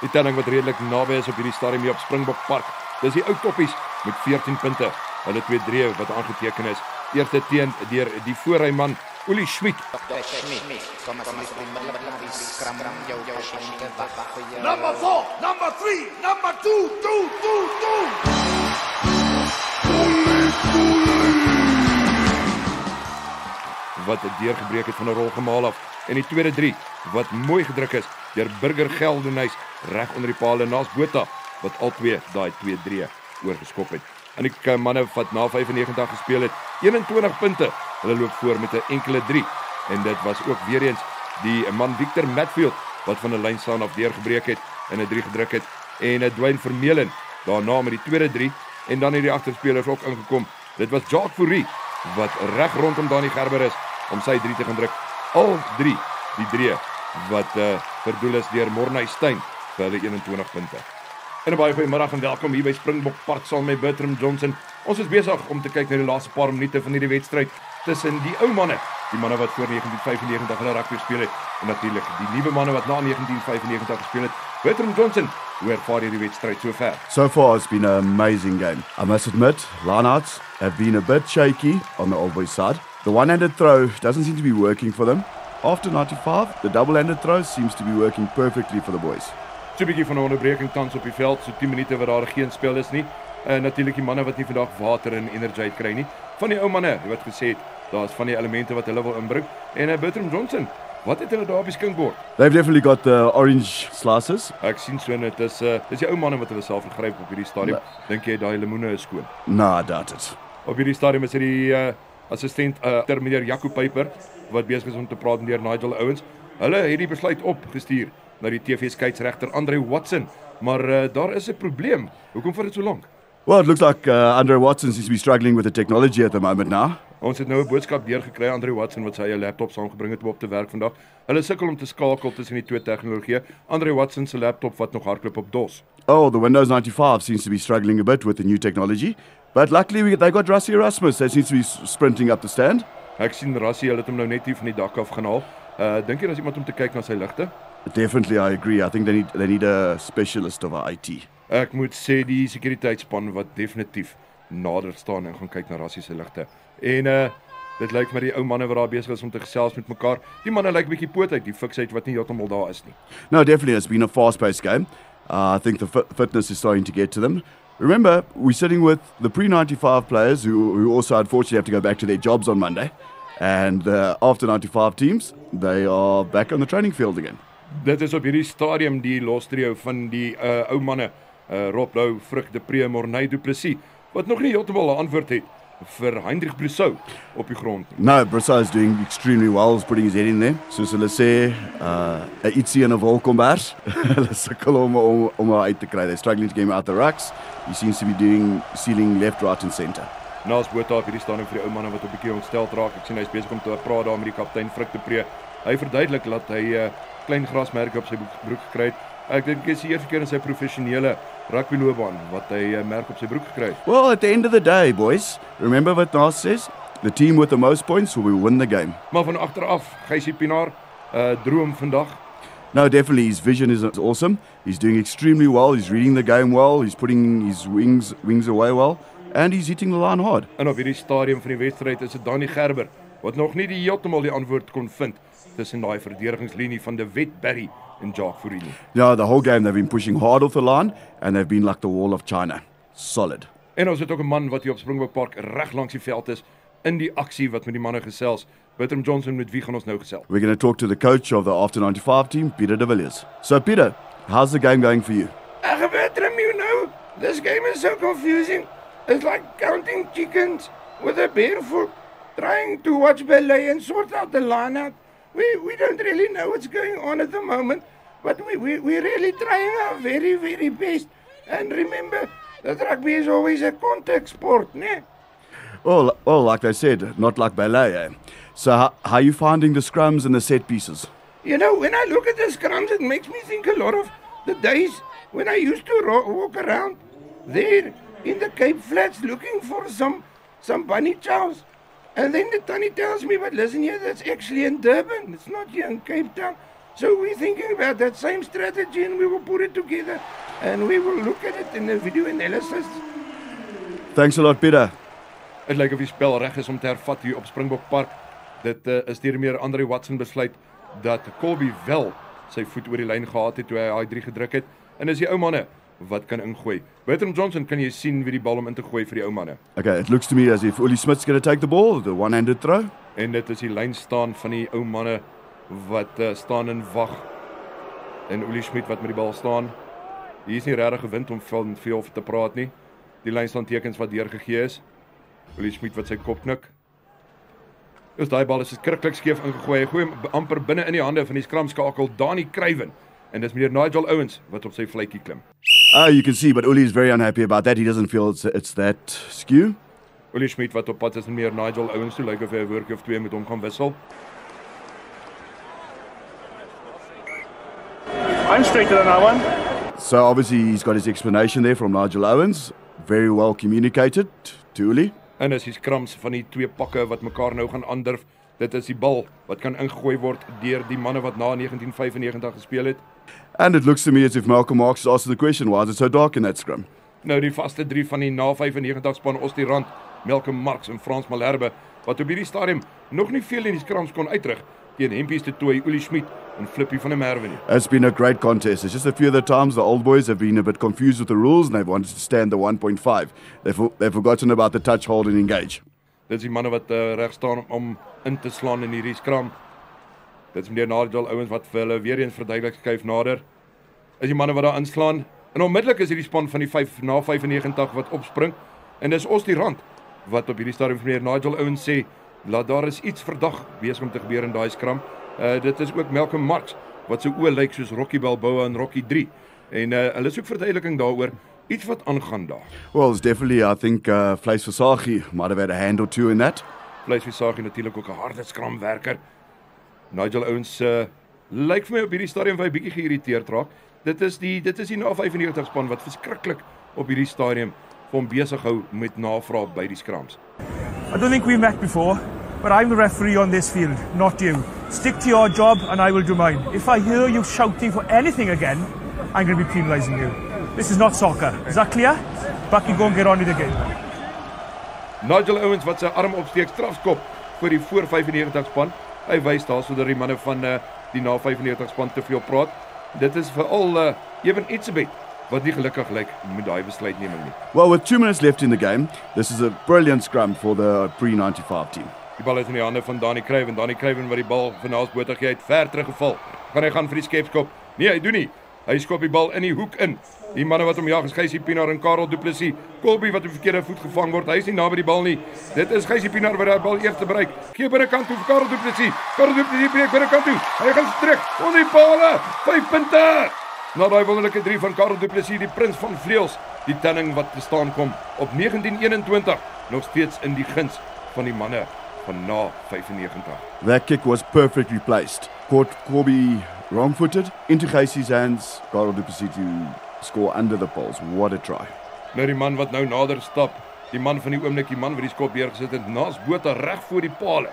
Die telling wat redelik naby is op hierdie stadium hier op Springbok Park. Dis die ou toppies met 14 punte. Hulle 2-3 wat aangeteken is. Eerste teen deur die voorryman Uli Schmidt. Number 4, number 3, number 2. Wat deurgebreek het van 'n rolgemaal af. En die tweede 3 wat mooi gedruk is deur Burger Geldenhuys reg onder die paal en naas Botha wat al twee daai 2-3 oorgeskop het. En die manne wat na 95 gespeel het, 21 punte. Hulle loop voor met 'n enkele 3. En dit was ook weer eens die man Victor Matfield wat van 'n lynstaan af deurgebreek het en 'n 3 gedruk het. En Dwayne Vermeulen daarna met die tweede 3 en dan het die agterspelers ook ingekom. Dit was Jacques Fourie wat reg rondom Dani Gerber is om sy 3 te gaan druk. Al 3 die 3 wat verdoel is deur Mornay Steyn vir hulle 21 punte. En 'n baie goeiemiddag en welkom hier by Springbok Park saam met Bertram Johnson. Ons is besig om te kyk na die laaste paar minute van hierdie wedstryd tussen die ou manne, die manne wat voor 1995 hulle rugby gespeel het, en natuurlik die nuwe manne wat na 1995 gespeel het. Bertram Johnson, hoe ervaar jy die wedstryd sover? So far it's been an amazing game. I must admit, lineouts have been a bit shaky on the Old Boys side. The one-handed throw doesn't seem to be working for them. After 95, the double-handed throw seems to be working perfectly for the boys. So 'n bietjie van 'n onderbreking tans op die veld, so 10 minute wat daar geen spel is nie. Natuurlik die manne wat nie vandag water en energie kry nie. Van die ou manne wat gesê het, daar's van die elemente wat hulle wil inbring. En Bertram Johnson, wat het hulle daar op die skinkbord? They've definitely got the orange slices. Ek sien so net dis die ou manne wat hulle self vergryp op hierdie stadium. Dink jy daai lemoene is skoon? No, I doubt it. Op hierdie stadium is dit die assistent meneer Jaco Pyper wat besig is om te praat met deur Nigel Owens. Hulle het die besluit opgestuur na die TV-skeieregter Andre Watson, maar daar is 'n probleem. Hoekom vat dit so lank? Well, it looks like Andre Watson seems to be struggling with the technology at the moment now. Ons het nou 'n boodskap deurgekry Andre Watson wat sy eie laptop saamgebring het om op te werk vandag. Hulle sukkel om te skakel tussen die twee tegnologieë. Andre Watson se laptop wat nog hardloop op DOS. Oh, the Windows 95 seems to be struggling a bit with the new technology. But luckily they got Rassie Erasmus that seems to be sprinting up the stand. Ek sien Rassie, hulle het hom nou net hier van die dak af gehaal. Dink jy daar's iemand om te kyk na sy ligte? Definitely, I agree. I think they need a specialist of IT. Ek moet sê die sekuriteitsspan wat definitief nader staan en gaan kyk na Rassie se ligte. En dit lyk maar die ou manne wat daar besig is om te gesels met mekaar. Die manne lyk bietjie poot uit, die fiksheid wat nie heeltemal daar is nie. No, definitely it's been a fast-paced game. I think the fitness is starting to get to them. Remember, we're sitting with the pre-95 players who also unfortunately have to go back to their jobs on Monday. And the after 95 teams, they are back on the training field again. Dit is op hierdie stadium die lostrio van die ou manne, Rob Lou, Fruk de Pre, Mornay du Plessis, wat nog nie heeltemal 'n antwoord het vir Hendrik Brousseau op die grond. No, Brousseau is doing extremely well. He's putting his head in there. Soos hulle sê, 'n ietsie in 'n wolkombers. Hulle sukkel om uit te kry. They're struggling to get him out the rucks. He seems to be doing sealing left, right and center. Naas Botha op hierdie stadium vir die ou manne wat 'n bietjie ontstel raak. Ek sien hy's besig om te praat daar met die kaptein Fruk de Pre. Hy verduidelik dat hy klein grasmerke op sy broek gekry het. Ek dink dit is die eerste keer in sy professionele rugbyloopbaan wat hy merk op sy broek gekry het. Well, at the end of the day, boys, remember what Nas says? The team with the most points will win the game. Maar van agteraf, Gysie Pinaar, droom vandag. No, definitely his vision is awesome. He's doing extremely well. He's reading the game well. He's putting his wings away well. And he's hitting the line hard. En op hierdie stadium van die wedstryd is dit Dani Gerber wat nog nie heeltemal die antwoord kon vind tussen daai verdedigingslinie van De Wet, Barry en Jacques Fourie. Yeah, the whole game they've been pushing hard off the line and they've been like the wall of China. Solid. En ons het ook 'n man wat hier op Springbok Park reg langs die veld is in die aksie wat met die manne gesels. Bertram Johnson, met wie gaan ons nou gesels? We're going to talk to the coach of the after 95 team, Peter de Villiers. So Peter, how's the game going for you? Bertram, you know, this game is so confusing. It's like counting chickens with a barefoot, trying to watch ballet and sort out the line-out. We don't really know what's going on at the moment, but we're really trying our very, very best. And remember, that rugby is always a contact sport, ne? Well, like they said, not like ballet, eh? So how are you finding the scrums and the set pieces? You know, when I look at the scrums, it makes me think a lot of the days when I used to walk around there in the Cape Flats looking for some bunny chows. And then the tannie tells me, but listen here, that's actually in Durban. It's not here in Cape Town. So we're thinking about that same strategy and we will put it together and we will look at it in the video analysis. Thanks a lot, Peter. Dit lyk of die spel reg is om te hervat hier op Springbok Park. Dit is deur meer Andre Watson besluit dat Colby wel sy voet oor die lyn gehad het toe hy daai 3 gedruk het. En dis die ou manne wat kan ingooi. Bertram Johnson, kan jy sien wie die bal om in te gooi vir die ou manne? Okay, it looks to me as if Uli Smith's going to take the ball, the one-handed throw. En dit is die lyn staan van die ou manne wat staan en wag. En Uli Smith wat met die bal staan. Hier is nie regtig gewind om van veel te praat nie. Die lyn staan tekens wat deurgegee is. Uli Smith wat sy kop knik. Dus daai bal is skrikkelik skeef ingegooi. Hy gooi hom amper binne in die hande van die skramskakel Dani Kruiven. En dis meneer Nigel Owens wat op sy vletjie klim. You can see, but Uli is very unhappy about that. He doesn't feel it's that skew. Uli Smith wat op pad is met meneer Nigel Owens toe, lyk of hy 'n woordjie of 2 met hom gaan wissel. I'm straighter than that one. So obviously he's got his explanation there from Nigel Owens. Very well communicated to Uli. En as die skrams van die 2 pakke wat mekaar nou gaan aandurf, dit is die bal wat kan ingegooi word deur die manne wat na 1995 gespeel het. And it looks to me as if Malcolm Marx is asking the question, why is it so dark in that scrum? Nou die vaste 3 van die na 95 span Ostie Rand, Malcolm Marx en Frans Malherbe wat op hierdie stadium nog nie veel in die skrams kon uitrig teen Hempies de Tooy, Uli Smith en Flippie van der Merwe nie. It's been a great contest. It's just a few of the times the old boys have been a bit confused with the rules and they've wanted to stand the 1.5. They've forgotten about the touch, hold and engage. Dit is die manne wat reg staan om in te slaan in hierdie skram. Dit is meneer Nigel Owens wat vir hulle weer eens verduidelik skuif nader. Is die manne wat daar inslaan. En onmiddellik is hierdie span van die 5 na 95 wat opspring. En dis Ostie Rand wat op hierdie stadium vir meneer Nigel Owens sê, laat daar is iets verdag besig om te gebeur in daai skram. Dit is ook Malcolm Marx wat sy oë lyk soos Rocky Balboa en Rocky 3. En hulle soek verduideliking daaroor, iets wat aangaan daar. Well, it's definitely, I think, Vleis Visagie might have had a hand or two in that. Vleis Visagie natuurlik ook 'n harde skramwerker. Nigel Owens lyk vir my op hierdie stadium baie bietjie geïrriteerd raak. Dit is die na 95 span wat verskriklik op hierdie stadium vir hom besig hou met navraag by die skrams. I don't think we've met before, but I'm the referee on this field, not you. Stick to your job and I will do mine. If I hear you shouting for anything again, I'm going to be penalising you. This is not soccer. Is that clear? Back you go and get on with the game. Nigel Owens wat sy arm opsteek, strafskop vir die voor 95 span. Hy wys daar sodat die manne van die na 95 span te veel praat. Dit is veral Ewen Etzebeth wat nie gelukkig lyk met daai besluitneming nie. Well, with 2 minutes left in the game, this is a brilliant scrum for the pre-95 team. Die bal is in die hande van Dani Kruiven. Dani Kruiven wat die bal van Naasbotha gee, het ver teruggeval. Gaan hy gaan vir die skepskop? Nee, hy doen nie. Hy skop die bal in die hoek in. Die manne wat hom jag is Geysie Pinaar en Karel Du Plessis. Colby wat op die verkeerde voet gevang word. Hy is nie naby die bal nie. Dit is Geysie Pinaar wat daai bal eers bereik. Gee binnekant toe vir Karel Du Plessis. Karel Du Plessis breek binnekant toe. Hy gaan stryk onder die paal. 5 punte. Na daai wonderlike 3 van Karel Du Plessis, die prins van vleuels, die telling wat te staan kom op 1921, nog steeds in die guns van die manne van na 95. That kick was perfectly placed. Caught Corby wrong-footed, into Geysie's hands, Karel Du Plessis to score under the poles. What a try. Nou die man wat nou nader stap, die man van die oomblik, die man wat die skop neergesit het, Naasbotha reg voor die paal.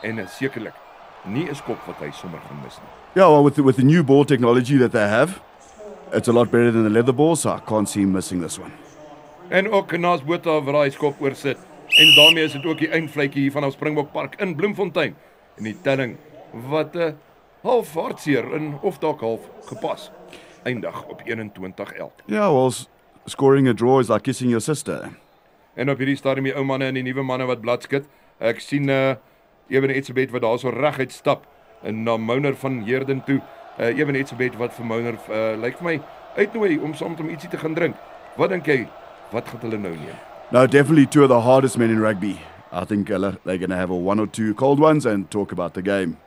En sekerlik nie 'n skop wat hy sommer gaan mis nie. Yeah, well, with the new ball technology that they have, it's a lot better than the leather ball, so I can't see him missing this one. En ook Naasbotha wat daai skop oorsit. En daarmee is dit ook die eindvletjie hier van Springbok Park in Bloemfontein. En die telling wat half hartseer en of dalk half gepas eindig op 21-11. Yeah, well, scoring a draw is like kissing your sister. En op hierdie stadium die ou manne en die nuwe manne wat bladskit. Ek sien Ewen Etzebeth wat daar so reguit stap en na Mouner van Heerden toe. Ewen Etzebeth wat vir Mouner lyk vir my uitnooi om saam met hom ietsie te gaan drink. Wat dink jy? Wat gaan hulle nou neem? No, definitely 2 of the hardest men in rugby. I think they're going to have 1 or 2 cold ones and talk about the game.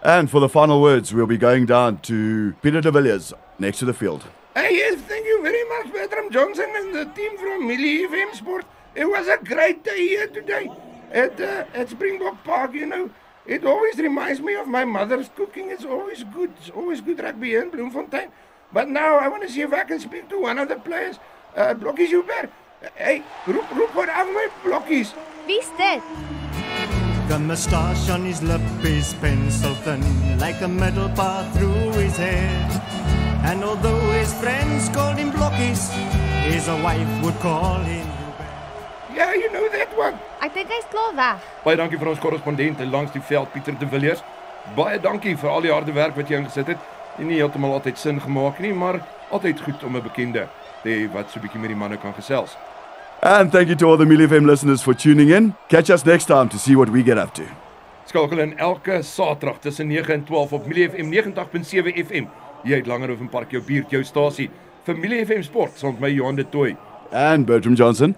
And for the final words, we'll be going down to Peter de Villiers, next to the field. Yes, thank you very much, Bertram Johnson and the team from Millie FM Sport. It was a great day here today at Springbok Park, you know. It always reminds me of my mother's cooking. It's always good. It's always good rugby here in Bloemfontein. But now I want to see if I can speak to one of the players. Blokkies Hubert. Hey, roep wat af my blokkies. Wie's dit? The moustache on his lip is pencil thin, like a metal path through his hair. And although his friends called him Blokkies, his wife would call him Hubert. Yeah, you know that one. Ek dink hy's klaar weg. Baie dankie vir ons korrespondent langs die veld, Pieter de Villiers. Baie dankie vir al die harde werk wat jy ingesit het. Nie heeltemal altyd sin gemaak nie, maar altyd goed om 'n bekende te hê wat so 'n bietjie met die manne kan gesels. And thank you to all the Millie FM listeners for tuning in. Catch us next time to see what we get up to. Skakel in elke Saterdag tussen 9 en 12 op Millie FM 90.7 FM. Hier uit Langehoven Park, jou buurt, jou stasie. Vir Millie FM Sport saam met my Johan de Tooy. And Bertram Johnson.